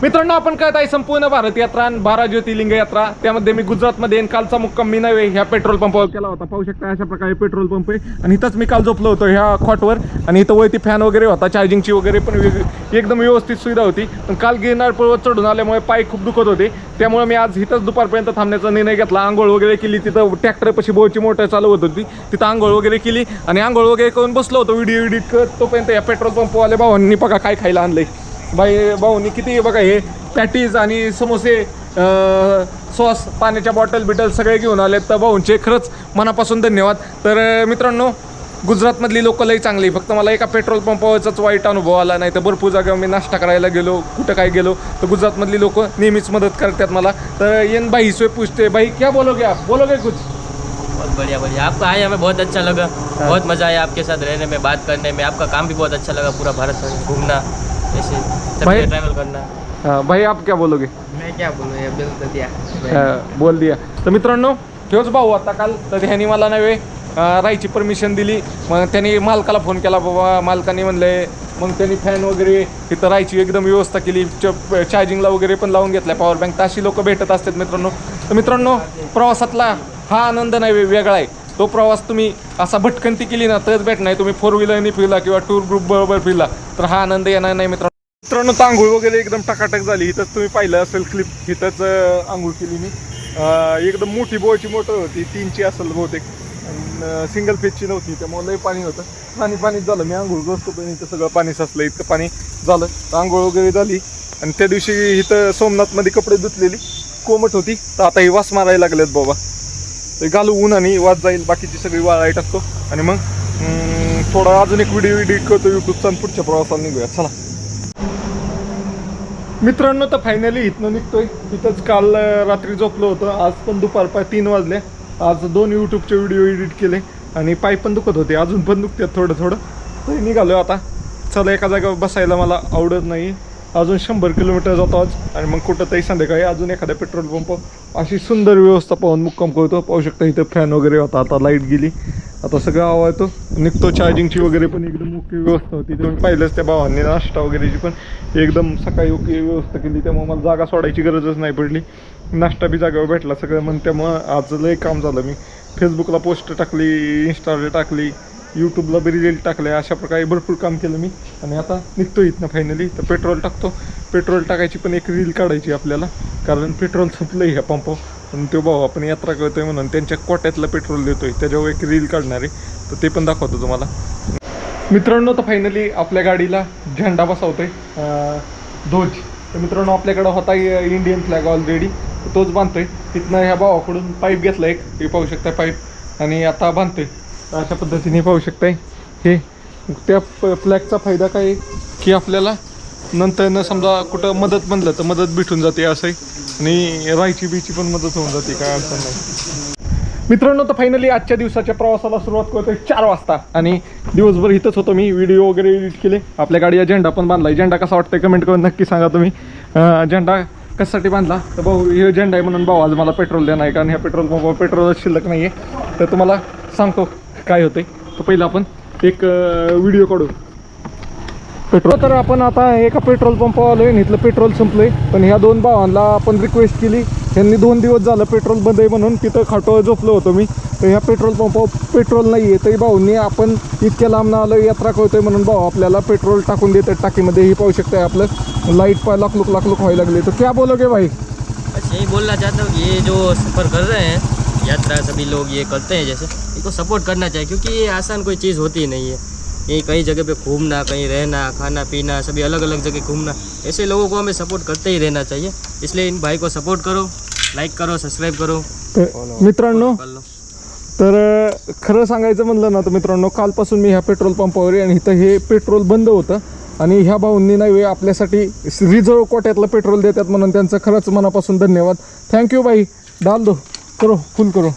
मित्रांनो, आपण कळत आहे संपूर्ण भारत यात्रा आणि 12 ज्योतिर्लिंग यात्रा, त्यामध्ये मी गुजरातमध्ये कालचा मुक्काम मी नव्हे ह्या पेट्रोल पंपावर केला होता. पाहू शकता अशा प्रकारे पेट्रोल पंप आहे आणि इथंच मी काल झोपलो होतो ह्या खॉटवर. आणि इथं वरती फॅन वगैरे होता, चार्जिंगची वगैरे पण एकदम व्यवस्थित सुविधा होती. पण काल गिरनार पर्वत चढून आल्यामुळे पाय खूप दुखत होते, त्यामुळे मी आज इथंच दुपारपर्यंत थांबण्याचा निर्णय घेतला. आंघोळ वगैरे केली, तिथं ट्रॅक्टरपाशी बोरची मोटर चालू होत होती, तिथं आंघोळ वगैरे केली आणि आंघोळ वगैरे करून बसलो होतो व्हिडिओ एडिट करत. तोपर्यंत या पेट्रोल पंपवाले भावांनी बघा काय खायला आणलंय. भाऊनी किती बघा, हे पॅटीज आणि समोसे, सॉस, पाण्याच्या बॉटल बिटल सगळे घेऊन आले. तर भाऊंचे खरंच मनापासून धन्यवाद. तर मित्रांनो, गुजरातमधली लोकं लई चांगली, फक्त मला एका पेट्रोल पंपावरचाच वाईट अनुभव आला. नाही तर भरपूर जागा मी नाश्ता करायला गेलो, कुठं काय गेलो तर गुजरातमधली लोक नेहमीच मदत करतात मला. तर येन भाई से पूछते, भाई क्या बोलोगे आप, बोलोगे कुछ? बहुत बढ़िया बढ़िया, आपका आए हमें बहुत अच्छा लगा, बहुत मज़ा आया आपके साथ रहने में, बात करने में. आपका काम भी बहुत अच्छा लगा, पूरा भारत घूमना, ऐसे भाई ट्रैवल करना. भाई आप क्या बोलोगे? मैं क्या बोलूँ, बिल तो दिया, बोल दिया. तर मित्रांनो, ठेवच भाऊ आता काल तर ह्यानी मला नव्हे राहायची परमिशन दिली. मग त्यांनी मालकाला फोन केला, बाबा मालकाने म्हणले, मग त्यांनी फॅन वगैरे इथं राहायची एकदम व्यवस्था केली, चार्जिंगला वगैरे पण लावून घेतला पॉवर बँक. तर अशी लोकं भेटत असतात मित्रांनो. तर मित्रांनो, प्रवासातला हा आनंद नाही वेगळा आहे. तो प्रवास तुम्ही असा भटकंती केली ना तरच भेटणार. तुम्ही 4 व्हीलरनी फिरला किंवा टूर ग्रुप बरोबर फिरला तर हा आनंद येणार नाही मित्रांनो. आंघोळ वगैरे एकदम टकाटक झाली. इथंच तुम्ही पाहिलं असेल क्लिप, इथंच आंघोळ केली मी. एकदम मोठी बोळची मोटर होती, 3ची असेल बहुतेक, सिंगल फेजची नव्हती, त्यामुळे लई पाणी होतं. पाणीच झालं. मी आंघोळ बसतो पण इथं सगळं पाणी साचलं, इतकं पाणी झालं. आंघोळ वगैरे झाली आणि त्या दिवशी इथं सोमनाथमध्ये कपडे धुतलेली कोमट होती, तर आता ही वास मारायला लागलेत बाबा. ते घालू ऊन आणि वास जाईल, बाकीची सगळी वाळाय टाकतो आणि मग थोडा अजून एक व्हिडिओ एडिट करतो यूट्यूबचा आणि पुढच्या प्रवासाला निघूया. चला मित्रांनो, तर फायनली इथनं निघतोय. इथंच काल रात्री झोपलो होतं, आज पण दुपार 3 वाजले. आज 2 यूट्यूबचे व्हिडिओ एडिट केले आणि पाय पण दुखत होते, अजून पण दुखतात थोडं थोडं. तर निघालो आता. चला, एका जागेवर बसायला मला आवडत नाही. अजून 100 किलोमीटर जातो आज आणि मग कुठं तरी संध्याकाळी अजून एखाद्या पेट्रोल पंप अशी सुंदर व्यवस्था पाहून मुक्काम करतो. पाहू शकता इथं फॅन वगैरे होता, आता लाईट गेली, आता सगळं आवडतो निघतो. चार्जिंगची वगैरे पण एकदम ओके व्यवस्था होती. तुम्ही पाहिलंच त्या भावांनी नाश्ता वगैरेची पण एकदम सकाळी ओके व्यवस्था केली, त्यामुळे मला जागा सोडायची गरजच नाही पडली. नाश्ता बी जागेवर भेटला सगळं. मग त्यामुळं आज लय काम झालं. मी फेसबुकला पोस्ट टाकली, इंस्टाला टाकली, यूट्यूबला बी रील टाकले, अशा प्रकारे भरपूर काम केलं मी. आणि आता निघतो इथनं फायनली. तर पेट्रोल टाकतो. पेट्रोल टाकायची पण एक रील काढायची आपल्याला, कारण पेट्रोल संपलं ह्या पंपावर. पण तो भाऊ आपण यात्रा करतोय म्हणून त्यांच्या कोट्यातलं पेट्रोल देतोय, त्याच्यावर एक रील काढणार आहे, तर ते पण दाखवतो तुम्हाला. मित्रांनो, तर फायनली आपल्या गाडीला झेंडा बसवतोय, ध्वज. तर मित्रांनो, आपल्याकडं होता इंडियन फ्लॅग ऑलरेडी, तोच बांधतोय. तिथनं ह्या भावाकडून पाईप घेतला एक, हे पाहू शकता पाईप, आणि आता बांधतोय अशा पद्धतीने. पाहू शकताय हे त्या फ्लॅगचा फायदा काय आहे की आपल्याला नंतर समजा कुठं मदत बनलं तर मदत भेटून जाते असं आहे, आणि राहायची बीची पण मदत होऊन जाते, काय अडचण नाही. मित्रांनो, तर फायनली आजच्या दिवसाच्या प्रवासाला सुरुवात करतोय 4 वाजता आणि दिवसभर इथंच होतो मी. व्हिडिओ वगैरे एडिट केले. आपल्या गाडीला झेंडा पण बांधला. झेंडा कसा वाटतंय कमेंट करून नक्की सांगा तुम्ही. झेंडा कशासाठी बांधला तर भाऊ हे झेंडा आहे म्हणून भाऊ आज मला पेट्रोल देणार आहे, कारण ह्या पेट्रोल पंपावर पेट्रोलच शिल्लक नाही आहे. तर तुम्हाला सांगतो काय होतंय. तर पहिलं आपण एक व्हिडिओ काढू पेट्रोल. तर आपण आता एका पेट्रोल पंपावर आलोय आणि इथलं पेट्रोल संपलंय. पण ह्या 2 भावांना आपण रिक्वेस्ट केली, त्यांनी 2 दिवस झालं पेट्रोल बंद आहे म्हणून तिथं खाटोवर झोपलो होतो मी. तर ह्या पेट्रोल पंपावर पेट्रोल नाही आहे, तरी भाऊंनी आपण इतक्या लांब आलो यात्रा करतोय म्हणून भाऊ आपल्याला पेट्रोल टाकून देतात टाकीमध्ये. हे पाहू शकताय आपलं लाईट पाय लाख लुक व्हायला लागले. तर क्या बोलोगे भाई? बस यही बोलना चाहता हूँ कि ये जो सफ़र कर रहे हैं, यात्रा सभी लोग ये करते हैं, जैसे इनको सपोर्ट करना चाहिए, क्योंकि ये आसान कोई चीज़ होती ही नहीं है. ये कई जगह पे घूमना, कहीं रहना, खाना पीना, सभी अलग अलग जगह घूमना, ऐसे लोगों को हमें सपोर्ट करते ही रहना चाहिए. इसलिए इन भाई को सपोर्ट करो, लाईक करो, सबस्क्राईब करो. मित्रांनो, तर खरं सांगायचं म्हणलं ना तर मित्रांनो, कालपासून मी ह्या पेट्रोल पंपावर आहे आणि इथं हे पेट्रोल बंद होतं आणि ह्या भाऊंनी नाही आपल्यासाठी रिझर्व कोट्यातलं पेट्रोल देतात म्हणून त्यांचं खरंच मनापासून धन्यवाद. थँक्यू भाई. डाल दो, करो फुल करो.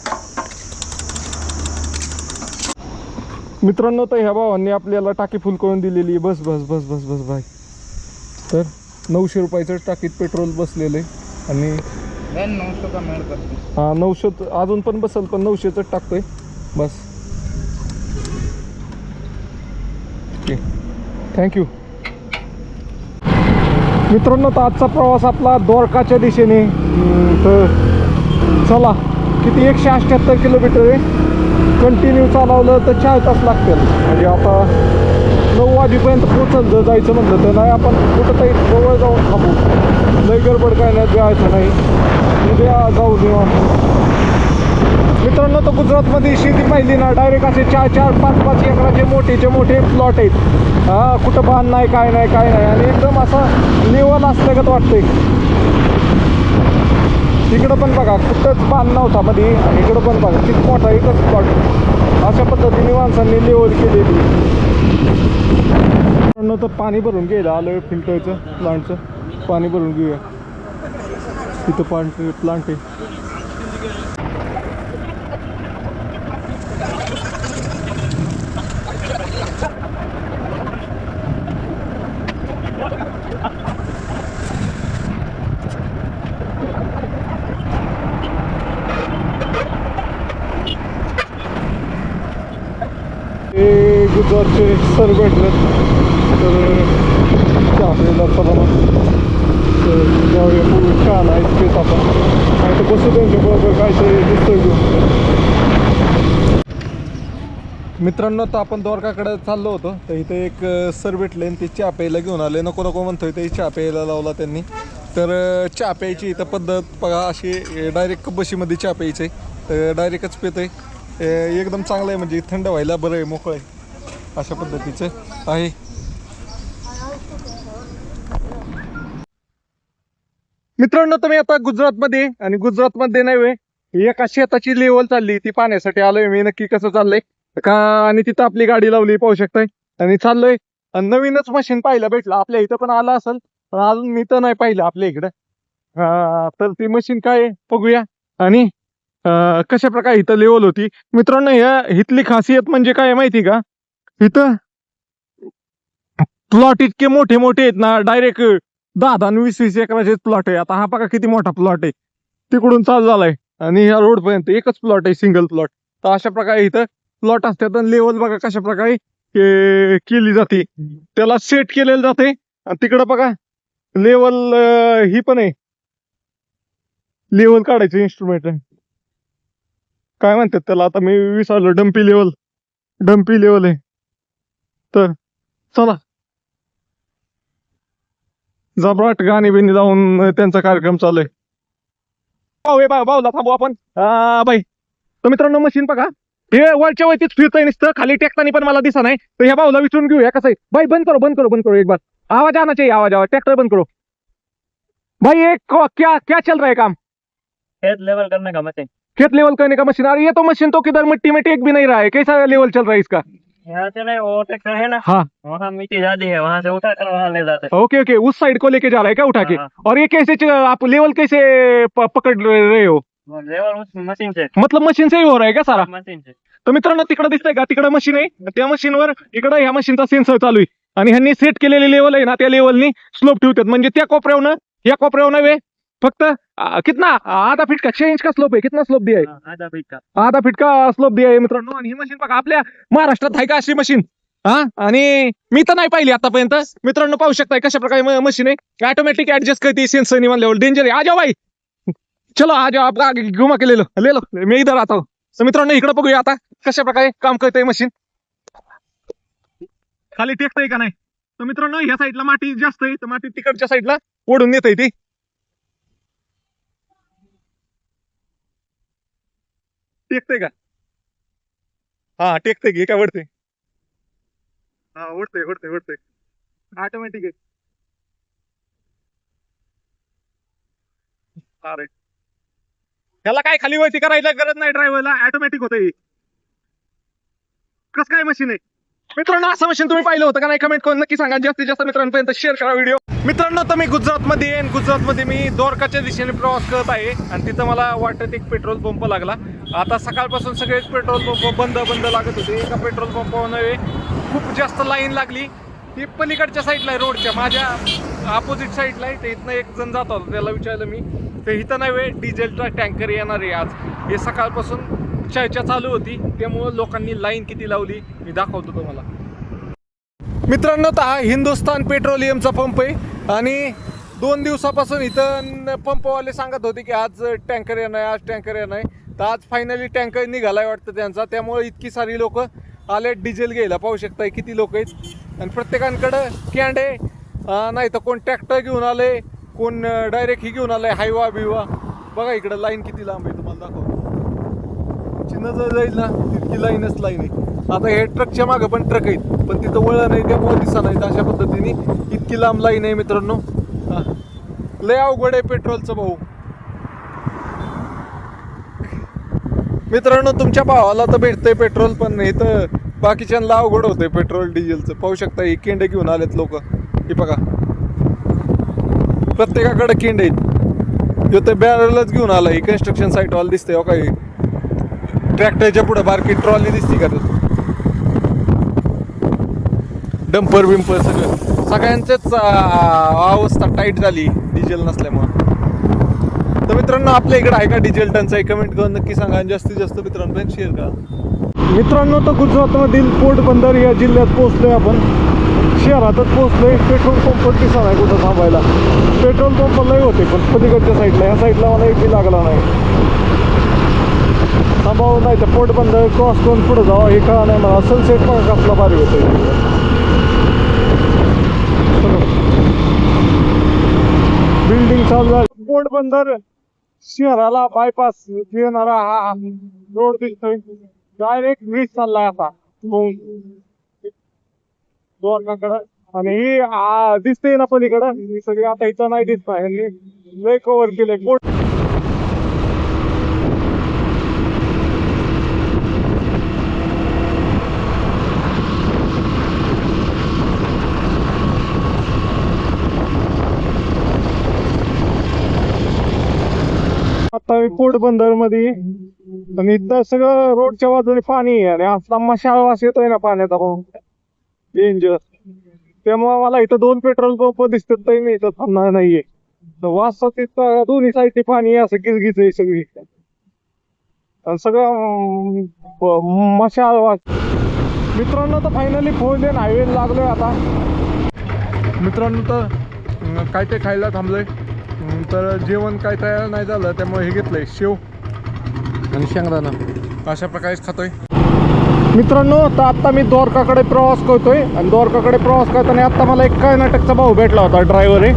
मित्रांनो, तर ह्या भावांनी आपल्याला टाकी फुल करून दिलेली. बस बस बस बस बस भाई. तर 900 रुपयाचं टाकीत पेट्रोल बसलेलं आहे आणि 900 का मेड करते. हां, 900 अजून पण बसेल, पण 900च टाकतोय बस. Okay, thank you. मित्रांनो, तर आजचा प्रवास आपला द्वारकाच्या दिशेने तर चला किती 178 किलोमीटर आहे. कंटिन्यू चालवलं तर 4 तास लागतील. म्हणजे आता 9 वाजेपर्यंत पोहोचल जायचं म्हणलं तर नाही, आपण कुठंतरी जवळ जाऊन थांबू. लई गडबड काय नाही, जायचं नाही, उद्या जाऊ निवांत. मित्रांनो, तर गुजरातमध्ये शेती पाहिली ना, डायरेक्ट असे 4-4, 5-5 एकराचे मोठे प्लॉट आहेत. हा, कुठं बांध नाही, काय नाही आणि एकदम असं लेवल असल्यागत वाटतंय. इकडं पण बघा कुठंच बांध नव्हता मध्ये, आणि इकडं पण बघा किती मोठा एकच प्लॉट. अशा पद्धतीने माणसांनी लेवल केलेली. मित्रांनो, तर पाणी भरून घ्यायला आलोय फिल्टरचं, प्लांटचं पाणी भरून घेऊया. तिथं प्लांट आहे. हे गुजरातचे सर भेटले तर चहा प्यायला चला मग. तर जाऊया पूर्ण छान आहे स्पेस. आपण काय तर बसू त्यांच्या बरोबर काय तरी दिसतोय घेऊन. मित्रांनो, तर आपण द्वारकाकडे चाललो होतो, तर इथे एक सर भेटले आणि ते चहा प्यायला घेऊन आले. नको म्हणतोय ते चहा प्यायला लावला त्यांनी. तर चहा प्यायची इथं पद्धत बघा अशी, डायरेक्ट बशीमध्ये चहा प्यायचं आहे, तर डायरेक्टच पितोय. एकदम चांगलं आहे, म्हणजे थंड व्हायला बरं आहे, मोकळं आहे, अशा पद्धतीचं आहे. मित्रांनो, तुम्ही आता गुजरातमध्ये, आणि गुजरातमध्ये नाही एका शेताची लेवल चालली, ती पाहण्यासाठी आलोय मी. नक्की कसं चाललंय का, आणि तिथं आपली गाडी लावली पाहू शकताय, आणि चाललोय. नवीनच मशीन पाहायला भेटलं. आपल्या इथं पण आलं असेल, पण अजून मी तर नाही पाहिलं आपल्या इकडं. तर ती मशीन काय बघूया, आणि कशा प्रकारे इथं लेवल होती. मित्रांनो, इथली खासियत म्हणजे काय माहिती का, इथं प्लॉट इतके मोठे आहेत ना, डायरेक्ट 10 आणि 20 एकराचे प्लॉट आहे. आता हा बघा किती मोठा प्लॉट आहे, तिकडून चालू झालाय, आणि ह्या रोड पर्यंत एकच प्लॉट आहे, सिंगल प्लॉट. तर अशा प्रकारे इथं प्लॉट असतात. आणि लेवल बघा कशा प्रकारे केली जाते, त्याला सेट केलेलं जाते. आणि तिकडं बघा लेवल ही पण आहे, लेवल काढायचं इन्स्ट्रुमेंट आहे, काय म्हणतात त्याला, आता मी विसरलो. डम्पी लेवल आहे. तर चला जबराट गाणी बिनी लावून त्यांचा कार्यक्रम चालू आहे. भाऊला थांबू आपण. बाई, तर मित्रांनो, मशीन बघा हे वरच्या वरतीच फिरतंय नुसतं, खाली टेकताना पण मला दिसा नाही. तर ह्या भाऊला विचारून घेऊया कसं आहे. भाई बंद करो एक बार, आवाज आना चाहिए, आवाज ट्रैक्टर बंद करो भाई. ये क्या चल रहा है काम? खेत लेवल करने का मशीन। खेत लेवल करने का मशीन. अरे ये तो मशीन तो किधर मिट्टी में टेक भी नहीं रहा है, कैसा लेवल चल रहा है इसका? यहाँ से नहीं, वो ट्रैक्टर है ना, हाँ, वहाँ मिट्टी ज्यादा है, वहाँ से उठा कर वहाँ ले जाते ओके, उस साइड को लेके जा रहा है क्या उठा के? हाँ। और ये कैसे आप लेवल कैसे पकड़ रहे हो? हैं। लेवल उस मशीन से, मतलब मशीन से ही हो रहा है क्या सारा? मशीन से। तर मित्रांनो, तिकडे दिसतंय का, तिकडे मशीन आहे, त्या मशीनवर इकडे ह्या मशीनचा सेन्सर चालू आहे, आणि ह्यांनी सेट केलेले लेवल आहे ना, त्या लेवलनी स्लोप ठेवतात. म्हणजे त्या कोपऱ्यावरनं या कोपऱ्यावर नव्हे, फक्त कितना आधा फीट का 6 इंच का स्लोप है, कितना स्लोप दिया है? आधा फीट का स्लोप दिया है मित्रांनो. आणि ही मशीन बघा आपल्या महाराष्ट्रात आहे का अशी मशीन? आणि मी तर नाही पाहिली आतापर्यंत. मित्रांनो, पाहू शकताय कशा प्रकारे मशीन आहे, ऑटोमॅटिक ऍडजस्ट करते सेन्सरनी. म्हणल्यावर डेंजर आहे. आ जाओ भाई, चलो आ जाओ, आप आगे घुमा के ले लो मी इधर आता हूँ. तर मित्रांनो, इकडे बघूया आता कशा प्रकारे काम करते मशीन. खाली टेकतंय का नाही. तर मित्रांनो, ह्या साईडला माती जास्त आहे, तर माती तिकडच्या साईडला ओढून येते ती. टेकते का? हा, टेकते की काय वडते? हा, ओढते ऑटोमॅटिक आहे. अरे, त्याला काय खाली वरती करायला गरज नाही, ड्रायव्हरला ऑटोमॅटिक होतं. कसं काय मशीन आहे मित्रांनो? असं मशीन तुम्ही पाहिलं होतं का नाही? कमेंट करून नक्की सांगा. जास्तीत जास्त मित्रांपर्यंत शेअर करा व्हिडिओ. मित्रांनो, तर मी गुजरातमध्ये आहे, गुजरातमध्ये मी द्वारकाच्या दिशेने प्रवास करत आहे, आणि तिथं मला वाटत एक पेट्रोल पंप लागला. आता सकाळपासून सगळेच पेट्रोल पंप बंद लागत होते. एका पेट्रोल पंपावर खूप जास्त लाईन लागली. ती पलीकडच्या साईडला आहे, रोडच्या माझ्या अपोजिट साईडला आहे. ते इथनं एक जण जात होता, त्याला विचारलं मी, तर इथं नाही डिझेलचा टँकर येणार आहे आज. हे सकाळपासून चर्चा चालू होती, त्यामुळं लोकांनी लाईन किती लावली मी दाखवतो तुम्हाला. मित्रांनो, तर हा हिंदुस्तान पेट्रोलियमचा पंप आहे, आणि 2 दिवसापासून इथं पंपवाले सांगत होते की आज टँकर येणार आज टँकर येणार. तर आज फायनली टँकर निघालाय वाटतं त्यांचा. त्यामुळे इतकी सारी लोक आले डिझेल घ्यायला. पाहू शकताय किती लोक आहेत आणि प्रत्येकांकडं कॅन्ड आहे. नाही तर कोण ट्रॅक्टर घेऊन आले, कोण डायरेक्ट ही घेऊन आले हायवा बिवा. बघा इकडं लाईन किती लांब आहे तुम्हाला दाखव. चिन्ह जर जाईल ना तितकी लाईनच लाईन आहे. आता हे ट्रकच्या मागं पण ट्रक आहेत पण तिथं वळण नाही त्यामुळे दिसा नाहीत. अशा पद्धतीने इतकी लांब लाईन आहे मित्रांनो. लय अवघड आहे पेट्रोलचं भाऊ. मित्रांनो तुमच्या भावाला तर भेटतंय पेट्रोल पण इथं बाकीच्यांना अवघड होतंय पेट्रोल डिझेलचं. पाहू शकता ही केंडे घेऊन आलेत लोक. हे बघा प्रत्येकाकडे केंडे आहेत. इथं बॅरलच घेऊन आला. ही कन्स्ट्रक्शन साईटवाला दिसतंय हो काही. ट्रॅक्टरच्या पुढे बारकी ट्रॉली दिसती का डंपर बिंपर सगळ्यांचेच अवस्था टाईट झाली डिझेल नसल्यामुळं. तर मित्रांनो आपल्या इकडे आहे का डिझेल टंचाई कमेंट करून नक्की सांगा आणि जास्तीत जास्त मित्रांपर्यंत शेअर करा. मित्रांनो तर गुजरातमधील पोरबंदर या जिल्ह्यात पोहोचलोय आपण. शहरातच पोहोचलोय. पेट्रोल पंप दिसत आहे कुठं थांबायला. पेट्रोल पंप लय होते पण पलीकडच्या साईडला ह्या साईडला मला एक बी लागला नाही. थांबावं नाही तर पोटबंदर क्रॉस करून पुढे जावं हे कळा नाही मला. सनसेट पण कसला भारी होतोय. बिल्डिंग चालू झाली. पोटबंदर शहराला बायपास येणारा हा रोड दिसतोय. डायरेक्ट ब्रिज चाललाय आता द्वारकाकडं. आणि ही दिसते ना पलीकडं ही सगळी आता इथं नाही दिसत आहे. लय कव्हर केलंय. आता मी पोटबंदर मध्ये आणि इथं सगळं रोडच्या बाजूने पाणी आहे आणि असला मशाल वास येतोय ना पाण्याचा डेंजर. त्यामुळे मला इथं 2 पेट्रोल पंप दिसतात तर मी इथं थांबणार नाहीये. वास तिथं दोन्ही साईडचे पाणी असं गिजगीच आहे सगळी. सगळं मशाल वास. मित्रांनो तर फायनली 4 लेन हायवे लागलोय आता. मित्रांनो तर काय ते खायला थांबलोय. तर जेवण काय तयार नाही झालं त्यामुळे हे घेतलंय शेव आणि शेंगदाणा अशा प्रकारेच खातोय. मित्रांनो तर आत्ता मी द्वारकाकडे प्रवास करतोय आणि द्वारकाकडे प्रवास करताना आत्ता मला एक कर्नाटकचा भाऊ भेटला होता. ड्रायव्हर आहे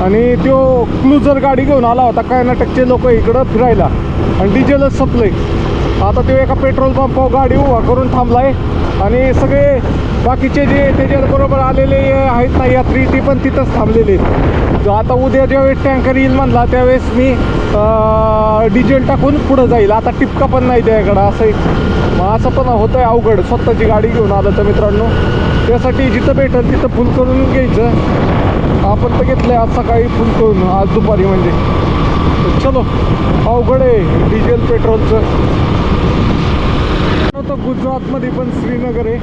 आणि तो क्लुझर गाडी घेऊन आला होता. कर्नाटकचे लोक इकडं फिरायला आणि डिझेलच संपलंय. आता तो एका पेट्रोल पंपावर गाडी उभा करून थांबलाय आणि सगळे बाकीचे जे त्याच्याबरोबर आलेले आहेत ना यात्री ती पण तिथंच थांबलेले. आता उद्या ज्यावेळेस टँकर येईल म्हणला त्यावेळेस मी डिझेल टाकून पुढं जाईल. आता टिपका पण नाही त्याकडं असं पण होतंय अवघड स्वतःची गाडी घेऊन आलं तर मित्रांनो. त्यासाठी जिथं भेटेल तिथं फुल करून घ्यायचं. आपण तर घेतलंय आज सकाळी फुल करून आज दुपारी म्हणजे. चलो अवघड आहे डिझेल पेट्रोलचं. तर गुजरातमध्ये पण श्रीनगर आहे.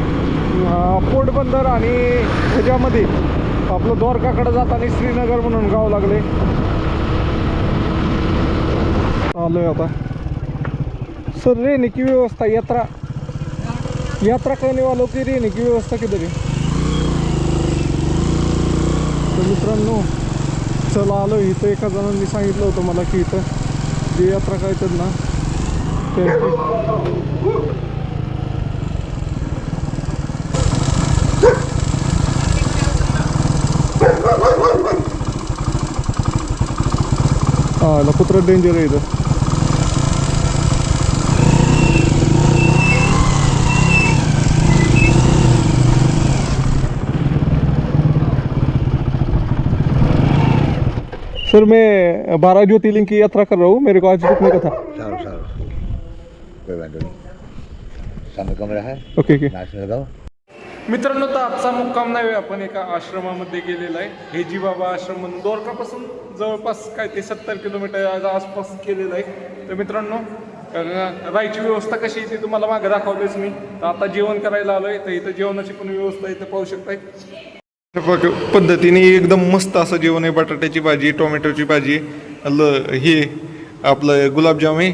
पोटबंदर आणि ह्याच्यामध्ये आपलं द्वारकाकडे जाताना श्रीनगर म्हणून गाव लागले. आलोय आता. सर रहने की व्यवस्था यात्रा करने वालों की रहने की व्यवस्था किधर आहे. तर मित्रांनो चला आलो. इथं एका जणांनी सांगितलं होतं मला की इथं जे यात्रा करतात ना कुत्रा डेंजर आहे इथं. सर मैं 12 ज्योतिर्लिंग की यात्रा कर रहा हूँ. मेरे को आज रुकने का था. सारू कोई बात नहीं. सामने कमरा है. Okay okay. नाच लगाओ. मित्रांनो तर आजचा मुक्काम नाही आपण एका आश्रमामध्ये गेलेला आहे. हेजी बाबा आश्रम म्हणून द्वारकापासून जवळपास काय ते 70 किलोमीटर आसपास केलेलं आहे. तर मित्रांनो राहायची व्यवस्था कशी आहे ती तुम्हाला मागे दाखवलेच मी. तर आता जेवण करायला आलोय. तर इथं जेवणाची पण व्यवस्था इथं पाहू शकताय. पद्धतीने एकदम मस्त असं जेवण आहे. बटाट्याची भाजी, टोमॅटोची भाजी, हे आपलं गुलाबजाम आहे,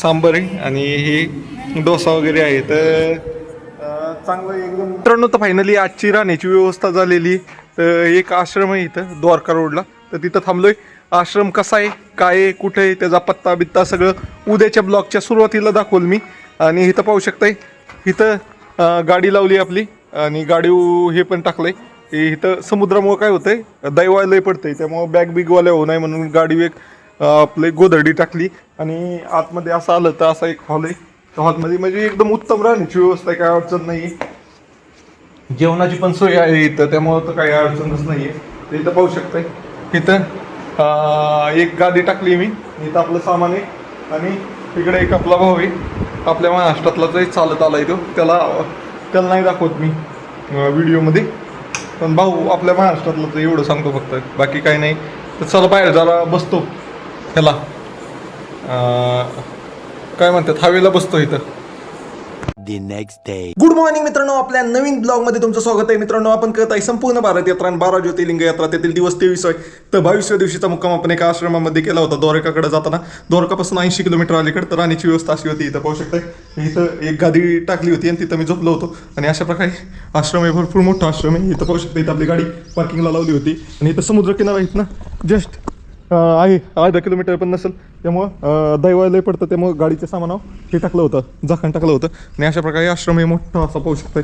सांबर आहे आणि हे डोसा वगैरे आहे. तर चांगलं एकदम. मित्रांनो तर फायनली आजची राहण्याची व्यवस्था झालेली. तर एक आश्रम आहे इथं द्वारका रोडला, तर तिथं थांबलोय. आश्रम कसा आहे, काय आहे, कुठे आहे, त्याचा पत्ता बित्ता सगळं उद्याच्या ब्लॉगच्या सुरुवातीला दाखवल मी. आणि इथं पाहू शकताय, इथं गाडी लावली आपली आणि गाडी हे पण टाकलंय. इथं समुद्रामुळं काय होतंय, दैवालय पडतंय, त्यामुळं बॅग बिगवाल्या होऊ नये म्हणून गाडी एक आपली गोधडी टाकली. आणि आतमध्ये असं आलं तर असा एक हॉल आहे. त्या हॉलमध्ये म्हणजे एकदम उत्तम राहण्याची व्यवस्था आहे, काय अडचण नाही. जेवणाची पण सोय आहे इथं, त्यामुळं तर काही अडचणच नाही आहे. तर इथं पाहू शकताय, इथं एक गादी टाकली मी, इथं आपलं सामान आहे. आणि इकडे एक आपला भाऊ आहे, आपल्या महाराष्ट्रातलाच आहे, चालत आला तो. त्याला नाही दाखवत मी व्हिडिओमध्ये, पण भाऊ आपल्या महाराष्ट्रातलाच एवढं सांगतो फक्त, बाकी काही नाही. तर चला बाहेर जरा बसतो, ह्याला काय म्हणतात, हवेला बसतो इथं. The next day. Good morning मित्रांनो, आपल्या नवीन ब्लॉगमध्ये तुमचं स्वागत आहे. मित्रांनो, आपण करत आहे संपूर्ण भारत यात्रा आणि 12 ज्योतिर्लिंग यात्रा, त्यातील दिवस 23 आहे. तर 22व्या दिवशीचा मुक्काम आपण एका आश्रमामध्ये केला होता द्वारकाकडे जाताना. द्वारकापासून 80 किलोमीटर अलीकडे. तर राहण्याची व्यवस्था अशी होती, इथं पाहू शकताय. इथं एक गादी टाकली होती आणि तिथं मी झोपलो होतो. आणि अशा प्रकारे आश्रम आहे, भरपूर मोठा आश्रम आहे. इथं पाहू शकता, इथं आपली गाडी पार्किंगला लावली होती. आणि इथं समुद्र किनारा आहेत ना, जस्ट आहे, अर्धा किलोमीटर पण नसेल. त्यामुळं दैवालय पडतं, त्यामुळं गाडीच्या सामानावर हे टाकलं होतं, झाकण टाकलं होतं. आणि अशा प्रकारे आश्रम हे मोठं असं पाहू शकताय.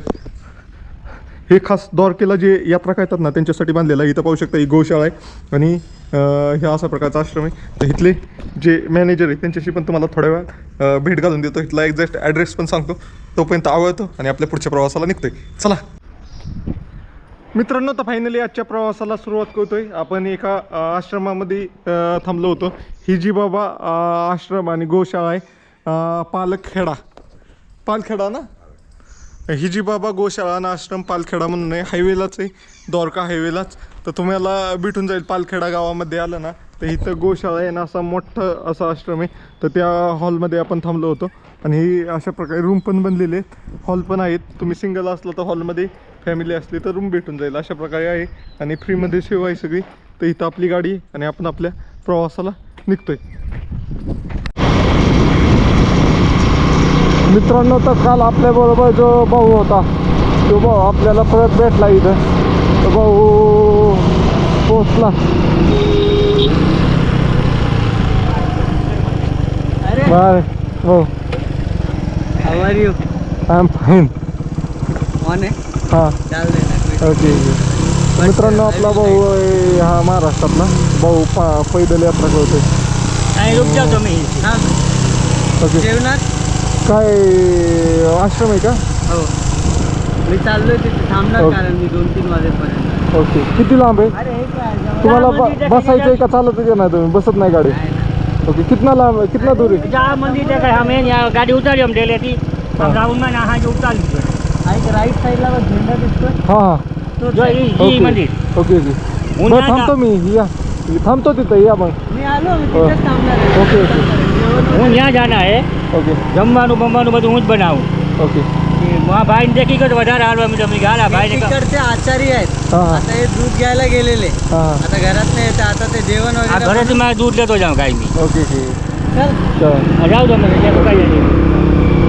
हे खास द्वारकेला जे यात्रा करतात ना त्यांच्यासाठी बांधलेलं आहे. इथं पाहू शकता, ही गोशाळा आहे. आणि हे अशा प्रकारचा आश्रम आहे. तर इथले जे मॅनेजर आहे त्यांच्याशी पण तुम्हाला थोड्या वेळात भेट घालून देतो. इथला एक्झॅक्ट ॲड्रेस पण सांगतो, तोपर्यंत आवडतो आणि आपल्या पुढच्या प्रवासाला निघतोय. चला मित्रांनो, तर फायनली आजच्या प्रवासाला सुरुवात करतोय. आपण एका आश्रमामध्ये थांबलो होतो. हिजीबाबा आश्रम आणि गोशाळा आहे, पालखेडा ना, हिजीबाबा गोशाळा आणि आश्रम पालखेडा म्हणून आहे. हायवेलाच आहे, द्वारका हायवेलाच. तर तुम्हाला भेटून जाईल. पालखेडा गावामध्ये आलं ना तर इथं गोशाळा आहे ना, असा मोठं असा आश्रम आहे. तर त्या हॉलमध्ये आपण थांबलो होतो. आणि ही अशा प्रकारे रूम पण बनलेले आहेत, हॉल पण आहेत. तुम्ही सिंगल असलं तर हॉलमध्ये, फॅमिली असली तर रूम भेटून जाईल. अशा प्रकारे आहे आणि फ्रीमध्ये सेवा आहे सगळी. तर इथं आपली गाडी आणि आपण आपल्या प्रवासाला निघतोय. मित्रांनो, तर काल आपल्याबरोबर जो भाऊ होता, तो भाऊ आपल्याला परत भेटला इथं. तो भाऊ पोचला. बाय हो, how are you? I am fine. On आहे, हां चाल दे. ओके. मित्रांनो, आपला भाऊ आहे हा महाराष्ट्रातला भाऊ, पैदल यात्रा करतोय. नाही, रुक जाऊ तुम्ही. ओके. जेवणार? काय आश्रम आहे का? हो, मी चाललोय तिथे थांबणार, ओके. कारण मी 2-3 वाजेपर्यंत. ओके. किती लांब आहे? अरे हे काय, तुम्हाला बसायचं आहे का चालत का नाही? तुम्ही बसत नाही गाडी? ओके. कितना लांब, कितना दूर है? जहाँ मंदिर देखा हमें, यहाँ गाड़ी उतारी हम डेले थी, हम राउंड में यहाँ जो उतार लीजिए. राईट साईडला झेंडा दिसतोय, हां तो जो ही मंदिर. Okay okay. ऊन बरं, आहे का? थांबतो मी, या थांबतो तिथं, या मग. मी आलो, मी तिथेच थांबणार आहे. ओके ओके હું ત્યાં જાના હે, ओके જમવાનું બમવાનું બધું હું જ બનાવું. ओके. મા ભાઈને દેખી ગયો તો વધારે હાલવા મીઠા मी गाला भाई तिकडचे आचारी आहेत. हां हां आता हे दूध घ्यायला गेलेले, हां. आता घरात नाही येत. आता ते जेवण આ वगैरे ઘરેથી મારે दूध લેતો જાઉં ગાય मी. Okay okay. चल. चला. જાઉં તમે ત્યાં काही नाही.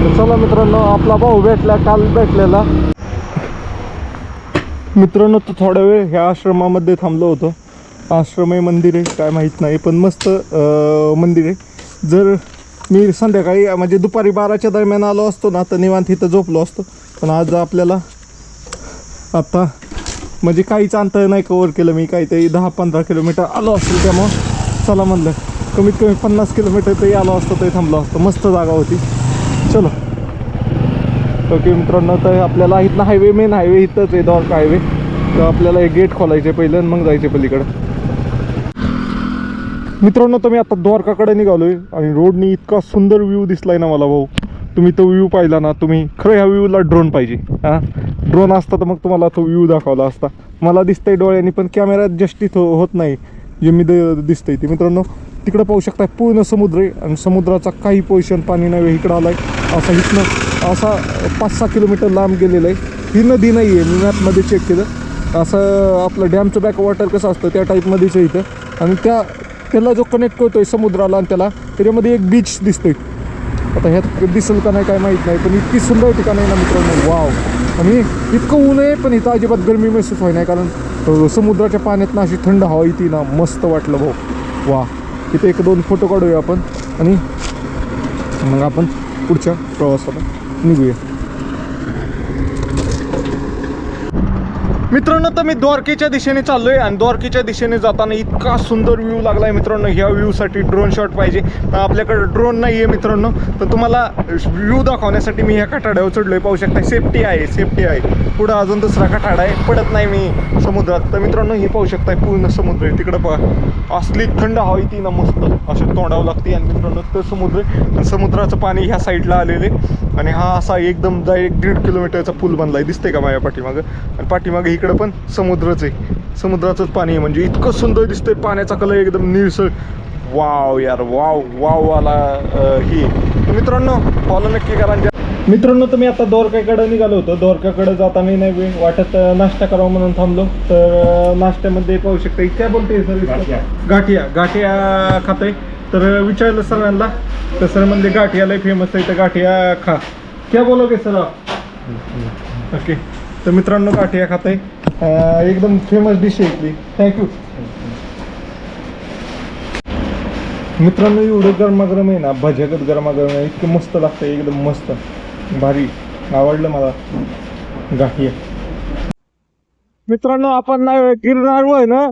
तर चला मित्रांनो, आपला भाऊ भेटला, काल भेटलेला. मित्रांनो, तर थोडा वेळ ह्या आश्रमामध्ये थांबलो होतो. आश्रम आहे, मंदिर आहे, काय माहीत नाही, पण मस्त मंदिर आहे. जर मी संध्याकाळी म्हणजे दुपारी 12च्या दरम्यान आलो असतो ना तर निवांत इथं झोपलो असतो. पण आज आपल्याला आता म्हणजे काहीच अंतर नाही कवर केलं मी, काहीतरी 10-15 किलोमीटर आलो असेल. त्यामुळं चला म्हणलं, कमीत कमी 50 किलोमीटर तरी आलो असतो, तरी थांबलो असतो. मस्त जागा होती. चलो. ओके मित्रांनो, तर आपल्याला इथनं हायवे, मेन हायवे इथंच आहे, द्वारका हायवे. तर आपल्याला एक गेट खोलायचे पहिलं आणि मग जायचे पलीकडं. मित्रांनो, तर मी आता द्वारकाकडे निघालोय आणि रोडनी इतका सुंदर व्ह्यू दिसलाय ना मला भाऊ. तुम्ही तो व्ह्यू पाहिला ना, तुम्ही खरं ह्या व्ह्यूला ड्रोन पाहिजे. हां, ड्रोन असता तर मग तुम्हाला तो व्ह्यू दाखवला असता. मला दिसतंय डोळ्यांनी, पण कॅमेऱ्यात जस्टित होत नाही जे मी दिसतंय ते. मित्रांनो, तिकडं पाहू शकता पूर्ण समुद्र आहे आणि समुद्राचा काही पोर्शन पाणी नाही इकडं आलाय. असा इथनं असा 5-6 किलोमीटर लांब गेलेलं आहे. ही नदी नाही आहे, मी मॅपमध्ये चेक केलं. असं आपलं डॅमचं बॅक वॉटर कसं असतं त्या टाईपमध्येच आहे इथं. आणि त्याला जो कनेक्ट करतोय समुद्राला आणि त्याच्यामध्ये एक बीच दिसतोय. आता ह्यात दिसेल का नाही काय माहीत नाही, पण इतकी सुंदर ठिकाण आहे ना मित्रांनो, वाव. आणि इतकं ऊन आहे पण इथं अजिबात गरमी महसूस होई नाही, कारण समुद्राच्या पाण्यात ना अशी थंड हवा येते ना, मस्त वाटलं भाऊ. वा, इथे 1-2 फोटो काढूया आपण आणि मग आपण पुढच्या प्रवासाला निघूया. मित्रांनो, तर मी द्वारकेच्या दिशेने चाललोय आणि द्वारकेच्या दिशेने जाताना इतका सुंदर व्ह्यू लागलाय मित्रांनो. ह्या व्ह्यूसाठी ड्रोन शॉट पाहिजे. आपल्याकडे ड्रोन नाही आहे मित्रांनो, तर तुम्हाला व्ह्यू दाखवण्यासाठी मी ह्या कठाड्यावर चढलोय. पाहू शकता, सेफ्टी आहे. पुढं अजून दुसरा कठाडा आहे, पडत नाही मी समुद्रात. तर मित्रांनो, हे पाहू शकताय पूर्ण समुद्र आहे. तिकडं पहा, असली थंड हवा येते ना, मस्त असे तोंडावं लागते. आणि मित्रांनो, तर समुद्र आणि समुद्राचं पाणी ह्या साईडला आलेले आणि हा असा एकदम 1.5 किलोमीटरचा पूल बनलाय, दिसतंय का माझ्या पाठीमागं. आणि पाठीमागं इकडं पण समुद्रच आहे, समुद्राचंच पाणी आहे. म्हणजे इतकं सुंदर दिसतंय, पाण्याचा कलर एकदम निळसळ. वाव यार, वाव वाला ही. मित्रांनो, फॉलो नक्की करा. मित्रांनो, तर मी आता द्वारकाकडे निघालो होतो. द्वारकाकडे जाताना नाही वाटत नाश्ता करावं म्हणून थांबलो. तर नाश्त्यामध्ये पाहू शकता, काय बोलते सर, गाठिया खातोय. तर विचारलं सरांना, तर सर म्हणले गाठिया लय फेमस आहे, तर गाठिया खा. क्या बोलोगे सर आप? ओके. तर मित्रांनो, गाठिया खातोय, एकदम फेमस डिश आहे इथली. थँक्यू. मित्रांनो, एवढं गरमागरम आहे ना, भज्यागत गरमागरम आहे, इतकं मस्त लागतं, एकदम मस्त भारी. आवडलं मला गाठिया. मित्रांनो, आपण ना गिरनार आहे ना,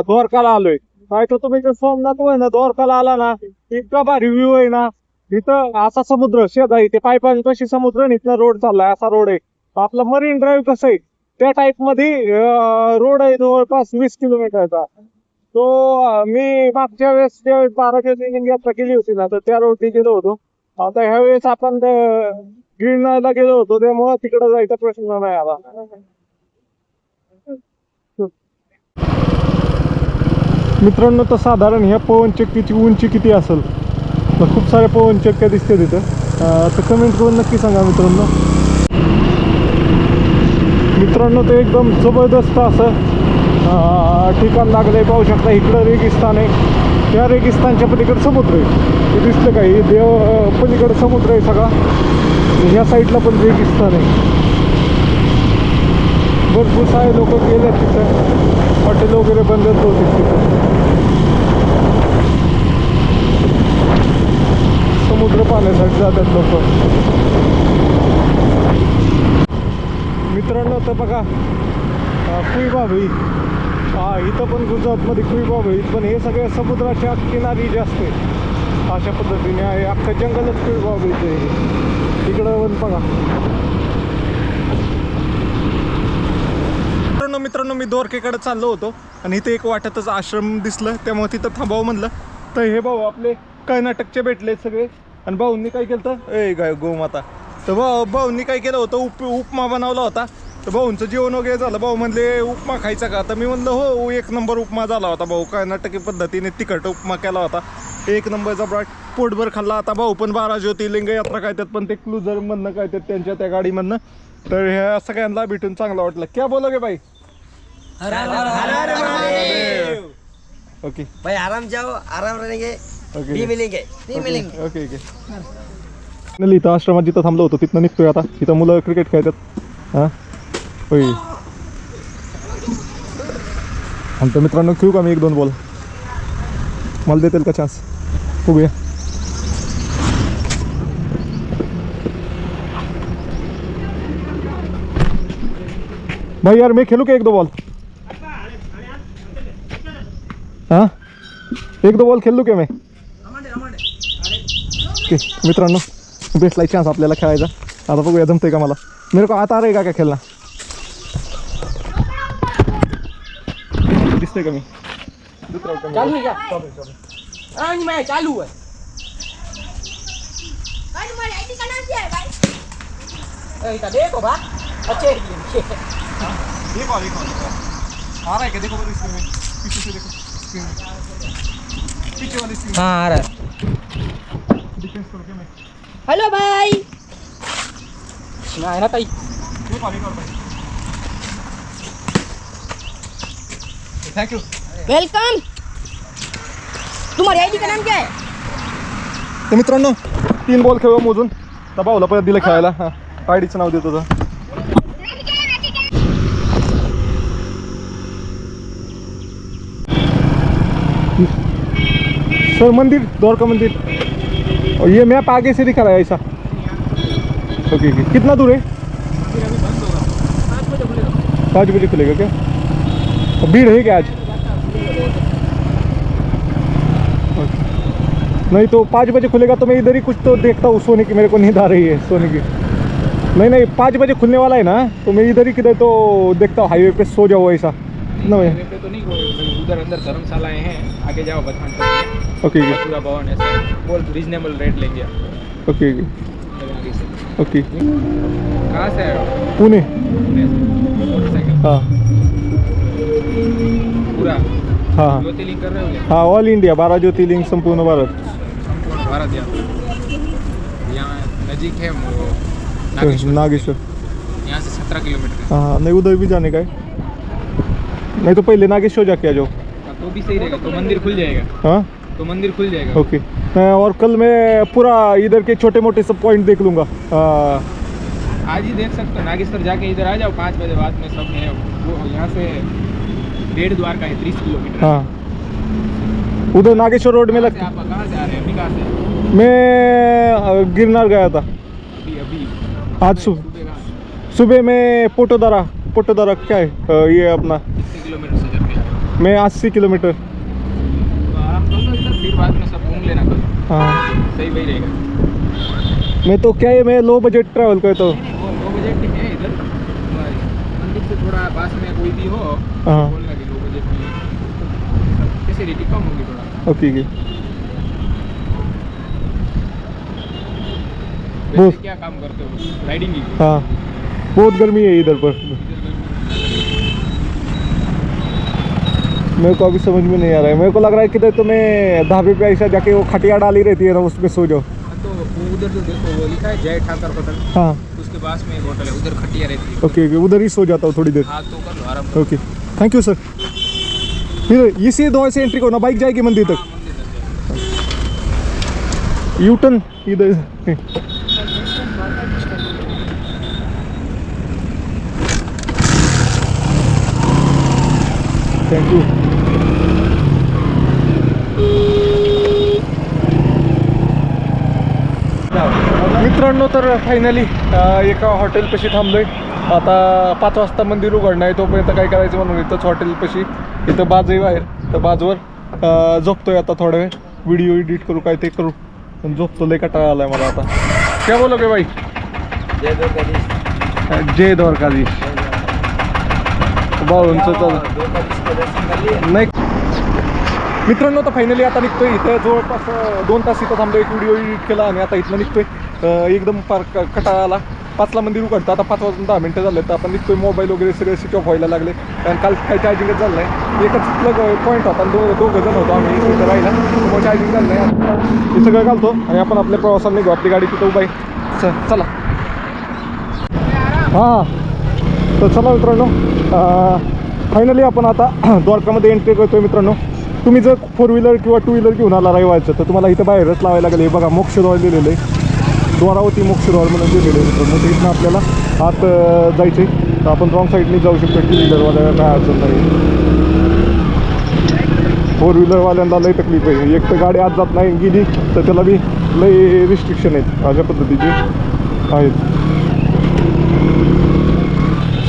द्वारकाला आलोय. काय तर तुम्ही जर सोमनाथ आहे ना, द्वारकाला आला ना, इतका भारी व्ह्यू आहे ना. इथं असा समुद्र शेजारी, ते पायपाने कशी समुद्र आणि इथला रोड चाललाय, असा रोड आहे. आपला मरीन ड्राईव्ह कसं आहे त्या टाईप मध्ये रोड आहे, जवळपास 20 किलोमीटरचा. तो मी मागच्या वेळेस ज्यावेळेस 12 ज्योतिर्लिंग यात्रा केली होती ना, तर त्या रोडने गेलो होतो. आता ह्या वेळेस आपण गिरनारला गेलो होतो, त्यामुळे तिकडे जायचा प्रश्न नाही आला. मित्रांनो, तर साधारण ह्या पवनचक्कीची उंची किती असेल, तर खूप साऱ्या पवनचक्क्या दिसते तिथं. तर कमेंट करून नक्की सांगा मित्रांनो. ते एकदम जबरदस्त असं ठिकाण लागलंय. पाहू शकता, इकडं रेगिस्तान आहे, त्या रेगिस्तानच्या पलीकडे समुद्र आहे. ते दिसलं का, हे पलीकडे समुद्र आहे सगळा, ह्या साईडला पण रेगिस्तान आहे. भरपूर सारे लोक गेले तिथं, हॉटेल वगैरे बंदच होते तिथं. समुद्र पाहण्यासाठी जातात लोक. मित्रांनो, तर बघा, कुईबाभई, इथं पण गुजरातमध्ये कुईबाभई, पण हे सगळे समुद्राच्या किनारी जास्त आहे. अशा पद्धतीने आहे, अख्खं जंगलच कुईबाभईचं आहे. तिकडं पण बघा. मित्रांनो, मी द्वारकेकडे चाललो होतो आणि इथे एक वाटतच आश्रम दिसलं, त्यामुळे तिथं थांबावं म्हणलं. तर हे भाऊ आपले कर्नाटकचे भेटले सगळे. आणि भाऊंनी काय केलं तर गाय गोमाता, तर भाऊंनी काय केलं होतं, उपमा बनवला होता. तर भाऊंचं जेवण वगैरे झालं. भाऊ म्हणले उपमा खायचा का, तर मी म्हणलं हो, 1 नंबर उपमा झाला होता भाऊ. कर्नाटकी पद्धतीने तिखट उपमा केला होता, 1 नंबरचा पोटभर खाल्ला. आता भाऊ पण 12 ज्योतिर्लिंग यात्रा काढतात, पण ते क्लुझरमधनं काढतात त्यांच्या त्या गाडीमधनं. तर ह्या सगळ्यांना भेटून चांगलं वाटलं. क्या बोलोगे भाई? ओके भाई, आराम जाओ, आराम रहेंगे, ओके मिलेंगे. ओके. इथं आश्रमात जिथं थांबलो होतो तिथनं निघतोय आता. इथं मुलं क्रिकेट खेळतात. हां होय. आणि तर मित्रांनो, खेळू का मी 1-2 बॉल? मला देतील का चान्स? बघूया. भाई यार, मैं खेलू क्या 1-2 बॉल? हाँ, 1-2 बॉल खेळ लू क्या मैं? ओके मित्रांनो, भेटला चान्स आपल्याला खेळायचा. आता बघूया जमतंय का मला. मेरे को आता रहेगा क्या खेळना? दिसतंय का मी? चालू है क्या? आज मैं चालू है। तुम्हारी आईडी का नाम क्या है भाई? इधर देखो बा, अच्छे देखो आ रहा है क्या? देखो स्क्रीन में, पीछे से देखो स्क्रीन में, पीछे वाली स्क्रीन। हाँ आ रहा है। डिफेंस करो क्या मैं? हेलो भाई। ना है ना ताई। ये पानी का भाई। Thank you. वेलकम। तुम्हारी आईडी का नाम क्या है? तर मित्रांनो, 3 बॉल खेळलो मोजून. तर भाऊला परत दिलं खेळायला. आयडीचं नाव देतो तर सर मंदिर, द्वारका मंदिर। और ये मैप आगे से दिखा रहा है ऐसा। ओके ओके, कितना दूर है? 5 बजे खुलेगा क्या? और भीड़ है क्या आज? नहीं तो 5 बजे खुलेगा तो मैं इधर ही कुछ तो देखता हूँ सोने की, मेरे को नींद आ रही है सोने की। नहीं 5 बजे खुलने वाला है ना, तो मैं इधर ही किधर तो देखता हूँ, हाईवे पे सो जाओ ऐसा। कितना बजे? हाईवे पे तो नहीं, उधर अंदर धर्मशालाएं हैं, आगे जाओ बथान तक। ओके पूरा भवन है सर, बहुत रीजनेबल रेट लेंगे ओके आगे से। ओके। कहाँ से आए हो? पुणे। पुणे से। मोटरसाइकिल हाँ पूरा हाँ ज्योतिर्लिंग कर रहे हो क्या? हाँ, ऑल इंडिया 12 ज्योतिर्लिंग संपूर्ण भारत। संपूर्ण भारत यहाँ नजीक है वो नागेश्वर। नागेश्वर। यहाँ से 17 किलोमीटर है। हाँ नहीं, उधर भी जाने का है। नहीं तो पहले नागेश्वर जाके आ जाओ। हाँ, तो भी सही रहेगा, तो मंदिर खुल जाएगा। हाँ तो मंदिर खुल जाएगा। ओके। और कल मैं पूरा इधर के छोटे मोटे सब पॉइंट देख लूँगा। आज ही देख सकते हो, नागेश्वर जाके इधर आ जाओ 5 बजे बाद में सब है। वो यहाँ से 1.5 द्वारका है, 30 किलोमीटर। हाँ उधर नागेश्वर रोड में आप लगता। कहाँ से आ रहे हैं? अभी कहाँ से? मैं गिरनार गया था अभी आज सुबह में। पोटोदारा क्या है ये अपना? कितने किलोमीटर से चल के? मैं 80 किलोमीटर। तो आराम कर लो इधर, फिर बाद में सब घूम लेना कल। हाँ सही वही रहेगा। मैं तो क्या है, मैं लो बजट ट्रैवल करता हूँ। वो 2 बजट है इधर, मंदिर से थोड़ा पास में कोई भी हो हाँ। बोलना कि 2 बजट में फैसिलिटी कम होगी थोड़ा। ओके वैसे क्या काम करते हो? राइडिंग की? हाँ बहुत गर्मी है इधर पर। मेरे को अभी समझ में नहीं आ रहा है। मेरे को लग रहा है किधर तो मैं ढाबे पे ऐसा जाके वो खटिया डाली रहती है ना, उसमें सो जाओ। तो वो उधर जो देखो वो लिखा है जय ठाकर होटल, हाँ उसके पास में एक होटल है, उधर खटिया रहती है। ओके उधर ही सो जाता हूँ थोड़ी देर। हाँ तो कर लो आराम करो। Okay thank you sir. फिर इसी दो से एंट्री करो ना, बाइक जाएगी मंदिर तक। मंदिर तक यू टर्न इधर। Thank you. मित्रांनो तर फायनली एका हॉटेलपाशी थांबलोय। आता 5 वाजता मंदिर उघडणं आहे, तोपर्यंत काय करायचं म्हणून इथंच हॉटेलपाशी, इथं बाज आहे बाहेर, तर बाजवर झोपतोय आता थोडा वेळ, व्हिडिओ एडिट करू काय ते करू, पण झोपतो, लय कंटाळा आलाय मला आता। क्या बोलोगे भाई? जय द्वारकाधीश। जय द्वारकाधीश। भाऊंचं नाही मित्रांनो, तर फायनली आता निघतोय। इथं जवळपास 2 तास इथं थांबलो, एक व्हिडिओ एडिट केला आणि आता इथनं निघतोय। एकदम फार कंटाळा आला। 5ला मंदिर उघडतं, आता 5 वाजून 10 मिनिटं झाले, तर आपण निघतोय। मोबाईल वगैरे सगळे स्विच ऑफ व्हायला लागले, कारण काल काही चार्जिंगच झालं नाही। एकच प्लग पॉईंट होता, दोघं जण होतो आम्ही इथं राहिला, त्यामुळे चार्जिंग झालं नाही। आता हे सगळं घालतो आणि आपण आपल्या प्रवासाला निघू। आपली गाडी तिथं उभा आहे, चला। हां तर चला मित्रांनो, फायनली आपण आता द्वारकामध्ये एंट्री करतोय। मित्रांनो तुम्ही जर 4 व्हीलर किंवा 2 व्हीलर घेऊन आला रविवारचं, तर तुम्हाला इथं बाहेरच लावायला लागेल। हे बघा मोक्षद्वार लिहिलेलं आहे, द्वारावती मोक्षद्वार म्हणून लिहिलेलं आहे मित्रांनो। तर इथनं आपल्याला आत जायचं आहे, तर आपण रॉंग साईडने जाऊ शकतो। 2 व्हीलरवाल्याला काय अडचण नाही, 4 व्हीलरवाल्यांना लई तकलीफ आहे। एक तर गाडी आत जात नाही, गेली तर त्याला बी लई रिस्ट्रिक्शन आहेत, अशा पद्धतीचे आहेत।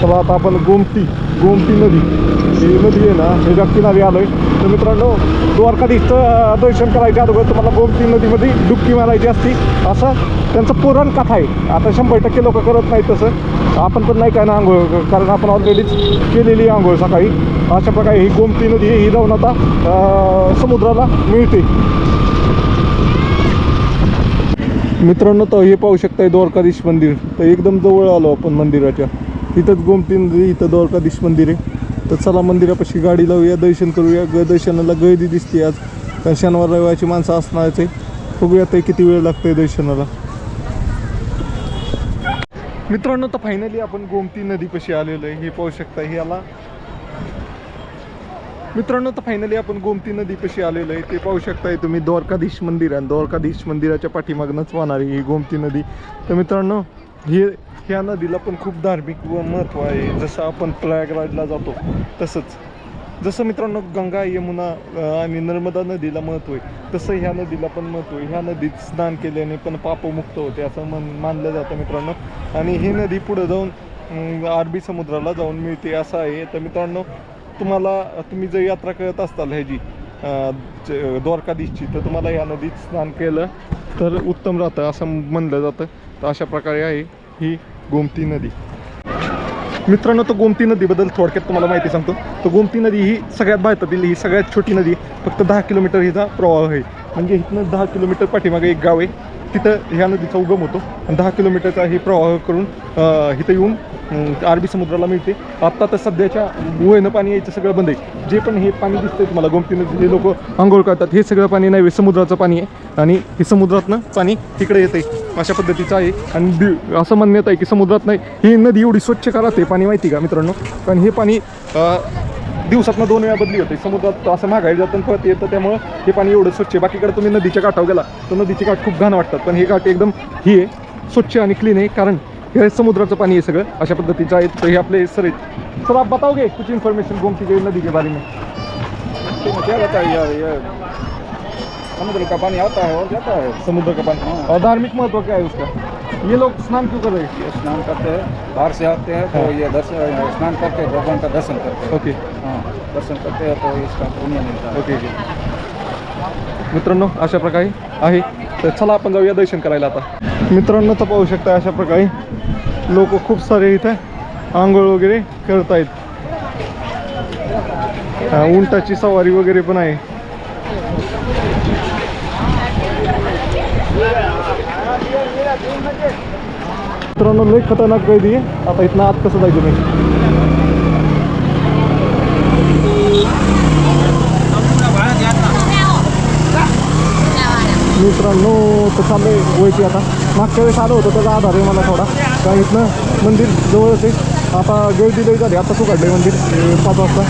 चला आता आपण गोमती नदी, ही नदी आहे ना, ह्याच्या किनारी आलो आहे। तर मित्रांनो द्वारकाधीशचं दर्शन करायच्या अगोदर तुम्हाला गोमती नदीमध्ये डुबकी मारायची असती, असं त्यांचं पुराण कथा आहे। आता 100% लोक करत नाही तसं, आपण पण नाही काय ना आंघोळ, कारण आपण ऑलरेडीच केलेली आंघोळ सकाळी। अशा प्रकारे ही गोमती नदी ही जाऊन आता समुद्राला मिळते। मित्रांनो तर हे पाहू शकताय द्वारकाधीश मंदिर, तर एकदम जवळ आलो आपण मंदिराच्या। इथंच गोमती नदी, इथं द्वारकाधीश मंदिर आहे। तर चला मंदिरापाशी गाडी लावूया, दर्शन करूया। दर्शनाला गर्दी दिसते आज, कारण शनिवार रविवारची माणसं असणारच आहे। बघूया ते किती वेळ लागतोय दर्शनाला। मित्रांनो तर फायनली आपण गोमती नदीपाशी आलेलो आहे, हे पाहू शकता। ह्याला मित्रांनो तर फायनली आपण गोमती नदीपाशी आलेलो आहे, ते पाहू शकताय तुम्ही। द्वारकाधीश मंदिर आणि द्वारकाधीश मंदिराच्या पाठीमागनंच वाहणारी ही गोमती नदी। तर मित्रांनो ह्या नदीला पण खूप धार्मिक व महत्त्व आहे, जसं आपण प्रयागराजला जातो तसंच जसं मित्रांनो गंगा यमुना आणि नर्मदा नदीला महत्त्व आहे, तसं ह्या नदीला पण महत्त्व आहे. ह्या नदीत स्नान केल्याने पण पापमुक्त होते असं मानलं जातं मित्रांनो. आणि ही नदी पुढे जाऊन अरबी समुद्राला जाऊन मिळते असं आहे. तर मित्रांनो तुम्ही जर यात्रा करत असताल ह्याची द्वारकाधीशची, तर तुम्हाला ह्या नदीत स्नान केलं तर उत्तम राहतं असं म्हणलं जातं. तर अशा प्रकारे आहे ही गोमती नदी. मित्रांनो, तर गोमती नदीबद्दल थोडक्यात तुम्हाला माहिती सांगतो. तर गोमती नदी ही सगळ्यात भारतातील ही सगळ्यात छोटी नदी, फक्त 10 किलोमीटर हिचा प्रवाह आहे. म्हणजे इथनं 10 किलोमीटर पाठीमागे एक गाव आहे, तिथं ह्या नदीचा उगम होतो आणि 10 किलोमीटरचा ही प्रवाह करून इथं येऊन अरबी समुद्राला मिळते. आत्ता तर सध्याच्या वयनं पाणी यायचं सगळं बंद आहे. जे पण हे पाणी दिसतंय तुम्हाला गोमती नदी, जे लोक आंघोळ करतात, हे सगळं पाणी नाही, समुद्राचं पाणी आहे आणि हे समुद्रातनं पाणी तिकडे येते अशा पद्धतीचं आहे. आणि असं म्हणण्यात आहे की समुद्रात नाही, ही नदी एवढी स्वच्छ का राहते पाणी माहिती का मित्रांनो? कारण हे पाणी दिवसातनं 2 वेळा बदली होते. समुद्रात असं मागायला जातं परत येतं, त्यामुळं हे पाणी एवढं स्वच्छ आहे. बाकीकडे तुम्ही नदीच्या काठावर गेला तर नदीचे काठ खूप घाण वाटतात, पण हे काठ एकदम ही आहे, स्वच्छ आणि क्लीन आहे, कारण हे समुद्राचं पाणी आहे सगळं अशा पद्धतीचं आहे. तर हे आपले सर आहेत. सर आप बताओगे कुछ इन्फॉर्मेशन गोमती नदी के बारे में? क्या बताइए ये समुद्र का पानी आता है और जाता है। समुद्र का पानी और धार्मिक महत्व क्या है उसका? ये लोग स्नान क्यों कर रहे हैं? ये स्नान करते हैं, बाहर से आते हैं तो ये दर्शन स्नान करके भगवान का दर्शन करते हैं। ओके हाँ, दर्शन करते हैं तो इसका पुण्य मिलता है। ओके मित्रांनो, अशा प्रकारे आहे. तर चला आपण जाऊया दर्शन करायला आता. मित्रांनो, तर पाहू शकता अशा प्रकारे लोक खूप सारे इथे आंघोळ वगैरे करत आहेत. उंटाची सवारी वगैरे पण आहे. मित्रांनो, लय खतरनाक गर्दी आहे. आता इथनं आत कसं जायचं नाही. मित्रांनो, तर चाललंय वयची आता. मागच्या वेळेस आलं होतं त्याचा आधार आहे मला थोडा, कारण इथनं मंदिर जवळच आहे. आता गर्दी लई झाली, आता काढलं आहे मंदिर 5 वाजता,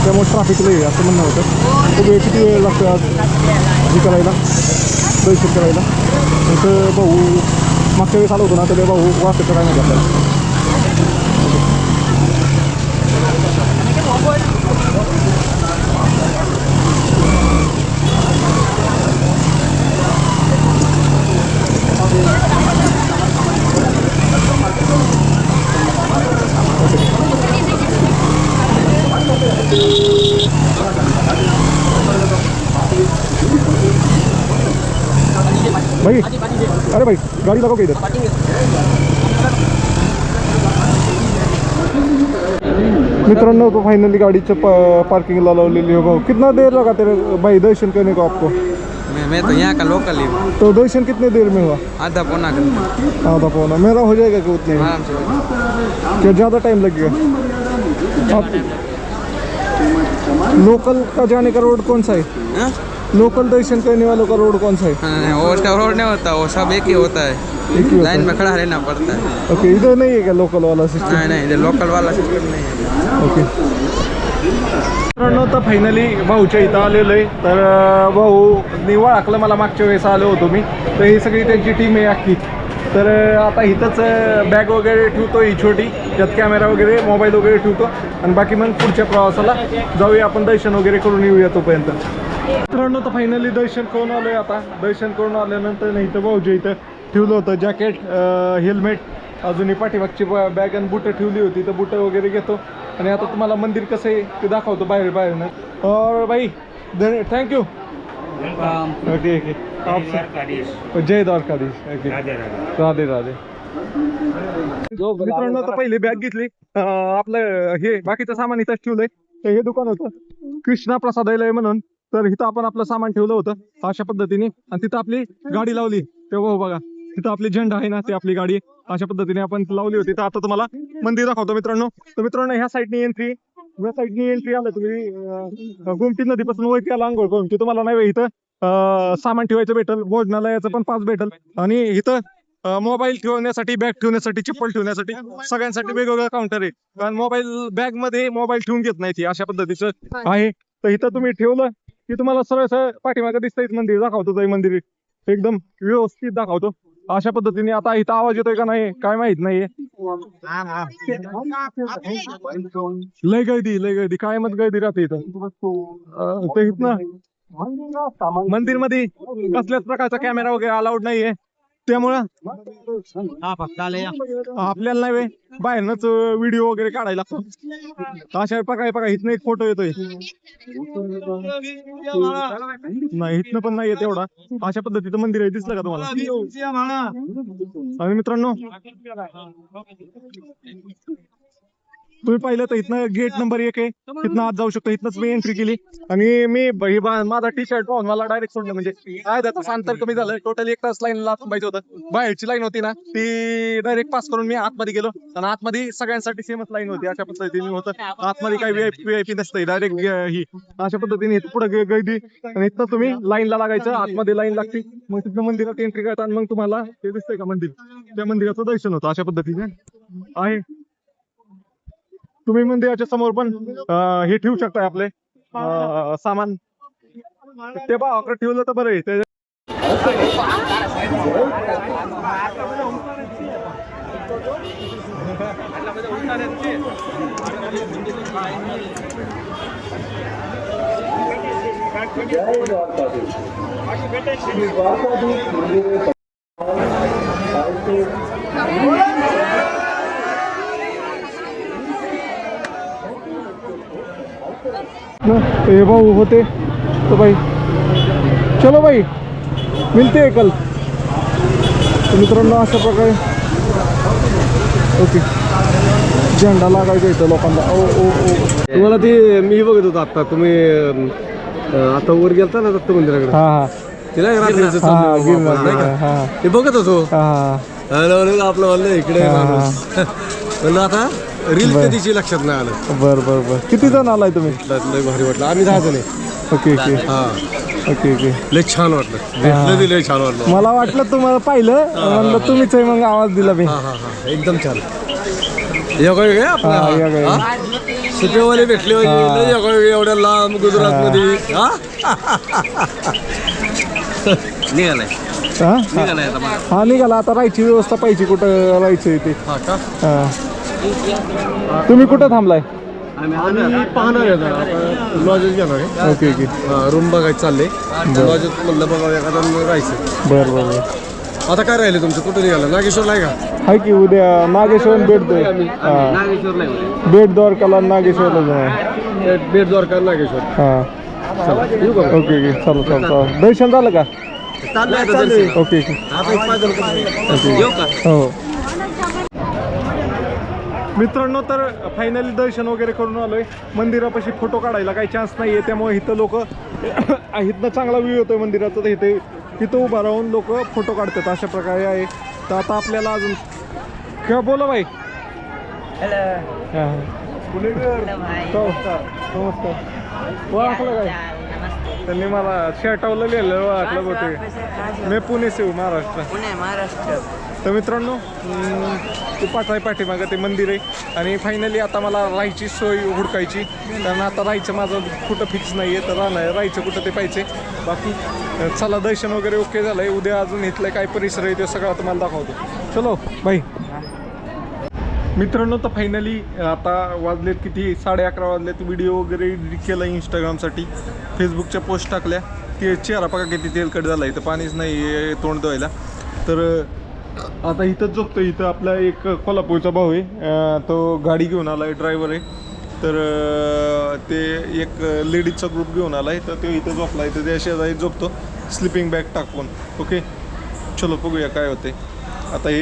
त्यामुळे ट्रॅफिक लई आहे असं म्हणणं होतं. तुम्ही किती वेळ लागतो आज हे करायला, दर्शन करायला? तर भाऊ मागच्या वेळेस आलं होतं ना, तर भाऊ वाचत काय नाही आपल्याला. भाई, अरे भाई गाड़ी लगाओ इधर. मित्रांनो, तो फाइनली गाड़ीचं पार्किंगला लावलेली हो. भाऊ, कितना देर लगा तेरे भाई दर्शन करने को आपको? मैं तो यहाँ का लोकल ही हूँ। तो दर्शन कितने देर में हुआ? आधा पौना घंटा। आधा पौना मेरा हो जाएगा कि उतने? आराम से हो जाएगा। क्या ज़्यादा टाइम लगेगा? आप लोकल का जाने का रोड कौन सा है? हाँ? लोकल दर्शन करने वालों का रोड कौन सा है? हाँ, वो उसका रोड नहीं होता, वो सब एक ही होता है, एक ही होता लाइन है? में खड़ा रहना पड़ता है। ओके, इधर नहीं है क्या लोकल वाला सिस्टम? नहीं नहीं, इधर लोकल वाला सिस्टम नहीं है। ओके. मित्रांनो, तर फायनली भाऊच्या इथं आलेलो आहे. तर भाऊ निवळ आखलं मला मागच्या वेळेस आलो होतो मी. तर ही सगळी त्यांची टीम आहे अख्खी. तर आता इथंच बॅग वगैरे ठेवतो, ही छोटी, त्यात कॅमेरा वगैरे मोबाईल वगैरे ठेवतो आणि बाकी मग पुढच्या प्रवासाला जाऊया आपण, दर्शन वगैरे करून येऊया तोपर्यंत. मित्रांनो, तर फायनली दर्शन करून आलो आहे. आता दर्शन करून आल्यानंतर नाही तर भाऊच्या इथं ठेवलं होतं जॅकेट, हेल्मेट, अजूनही पाठीमागची बॅग आणि बुटं ठेवली होती. तर बुटं वगैरे घेतो आणि आता तुम्हाला मंदिर कसं आहे ते दाखवतो बाहेरनं. और भाई थँक्यू. Okay okay. जय द्वारकाधीश. ओके, राधे राधे. मित्रांनो, आता पहिले बॅग घेतली, आपलं हे बाकीचं सामान इथंच ठेवलंय. तर हे दुकान होतं कृष्णा प्रसादालय म्हणून. तर इथं आपण आपलं सामान ठेवलं होतं अशा पद्धतीने आणि तिथं आपली गाडी लावली. तेव्हा बघा तिथं आपली झेंडा आहे ना, ते आपली गाडी अशा पद्धतीने आपण लावली होती. तर आता तुम्हाला मंदिर दाखवतो मित्रांनो. तर मित्रांनो, ह्या साईडनी एंट्री आलं तुम्ही गोमती नदीपासून वरती आला आंघोळ करून की तुम्हाला नाही इथं सामान ठेवायचं भेटल, भोजनालयाचं पण पास भेटल आणि इथं मोबाईल ठेवण्यासाठी, बॅग ठेवण्यासाठी, चप्पल ठेवण्यासाठी सगळ्यांसाठी वेगवेगळं काउंटर आहे. कारण मोबाईल बॅग मध्ये मोबाईल ठेवून घेत नाही ती अशा पद्धतीचं आहे. तर इथं तुम्ही ठेवलं की तुम्हाला सरळ पाठीमागं दिसतंय मंदिर. दाखवतो ते मंदिर एकदम व्यवस्थित दाखवतो. अशा पद्धतीने आता इथं आवाज येतोय का नाही काय माहित नाहीये. लय गर्दी काय मत गर्दी राहते इथं. ते इथनं मंदिर मध्ये कसल्याच प्रकारचा कॅमेरा वगैरे अलाउड नाहीये, त्यामुळं आपल्याला नाही वे बाहेरनच व्हिडिओ वगैरे काढायला लागतो. अशा प्रकारे बघा इथनं एक फोटो येतोय, नाही इथनं पण नाही येत एवढा. अशा पद्धतीचं मंदिर आहे, दिसलं का तुम्हाला. आणि मित्रांनो तुम्ही पाहिलं तर इथनं गेट नंबर 1 आहे, तिथनं आत जाऊ शकतो. इथनच मी एंट्री केली आणि मी माझा टी शर्ट पाहून मला डायरेक्ट सोडलं. म्हणजे काय त्याचं अंतर कमी झालं. टोटल 1 तास लाईनला थांबायचं होतं. बाहेरची लाईन होती ना ती डायरेक्ट पास करून मी आतमध्ये गेलो आणि आतमध्ये सगळ्यांसाठी सेमच लाईन होती. अशा पद्धतीने होतं आतमध्ये काही VIP नसतं, डायरेक्ट ही अशा पद्धतीने पुढे गर्दी. आणि इथनं तुम्ही लाईनला लागायचं, आतमध्ये लाईन लागते. मग तिथनं मंदिरात एंट्री करता आणि मग तुम्हाला ते दिसतंय का मंदिर, त्या मंदिराचं दर्शन होतं. अशा पद्धतीने आहे. तुम्ही मंदिराच्या समोर पण हे ठेवू शकताय आपले सामान. ते भावाकडे ठेवलं तर बरं आहे. ये भाऊ होते तो भाई, चलो भाई मिलते हैं कल. तर मित्रांनो अशा प्रकारे ओके झेंडा लागायचा इथं लोकांना. तुम्हाला ते मी बघत होतो आता, तुम्ही आता वर गेलता ना दत्त मंदिराकडे. हा तिला रात्रीचं ते बघत होतो. आपलं म्हणलं इकडे म्हणलं आता रील कधीची लक्षात नाही आलं. बर किती जण आलाय तुम्ही? लय भारी वाटलं. आम्ही 10 जण आहे. ओके हा ओके लय छान वाटलं. भेटलं ते लय छान वाटलं. मला वाटलं तुम्हाला पाहिलं, म्हणलं तुम्हीच आहे, मग आवाज दिला मी. हा एकदम छान. आपला सुपेवाले भेटले होते एवढ्या लांब गुजरात मध्ये. हा निघाला. आता राहायची व्यवस्था पाहिजे, कुठं राहायचं ते. तुम्ही कुठं थांबलाय? आम्ही पाहणार आहे, लॉजेस घेणार आहे. ओके रूम बघायचं चाललंय. लॉजेस म्हणलं बघा एखादा राहायचं. बरं आता काय राहिले तुमचं? कुठं निघालं? नागेश्वरला आहे का? हाय की उद्या नागेश्वर बेट द्वारकाला नागेश्वरला जाणार. बेट द्वारका नागेश्वर. ओके चलो दर्शन झालं का? ओके हो. मित्रांनो तर फायनली दर्शन वगैरे करून आलोय. मंदिरापाशी फोटो काढायला काही चान्स नाहीये, त्यामुळे इथं लोक इथनं चांगला व्ह्यू येतोय मंदिराचा, तर इथं उभा राहून लोक फोटो काढतात. अशा प्रकारे आहे. तर आता आपल्याला अजून काय बोला भाई. नमस्कार. ओळखलं काय? त्यांनी मला शर्टावलं लिहिलं, ओळखलं होते. मी पुणे से महाराष्ट्र. तर मित्रांनो तू पाठीमागं ते मंदिर आहे. आणि फायनली आता मला राहायची सोय हुडकायची, कारण आता राहायचं माझं कुठं फिक्स नाही आहे. तर राहायचं कुठं ते पाहिजे. बाकी चला दर्शन वगैरे ओके झालंय. उद्या अजून इथलं काय परिसर आहे ते सगळं तुम्हाला दाखवतो. चलो बाई. मित्रांनो तर फायनली आता वाजलेत किती 11:30 वाजलेत. व्हिडिओ वगैरे एडिट केला इंस्टाग्रामसाठी, फेसबुकच्या पोस्ट टाकल्या. ते चेहरा बघा किती तेलकट झाला, इथं पाणीच नाही तोंड धुवायला. तर आता इथंच झोपतो. इथं आपला एक कोल्हापूरचा भाऊ आहे, तो गाडी घेऊन आला आहे, ड्रायव्हर आहे. तर ते एक लेडीजचा ग्रुप घेऊन आला आहे, तर ते इथं झोपला आहे. तर त्या शेजारी झोपतो स्लिपिंग बॅग टाकून. ओके चलो बघूया काय होते आता. हे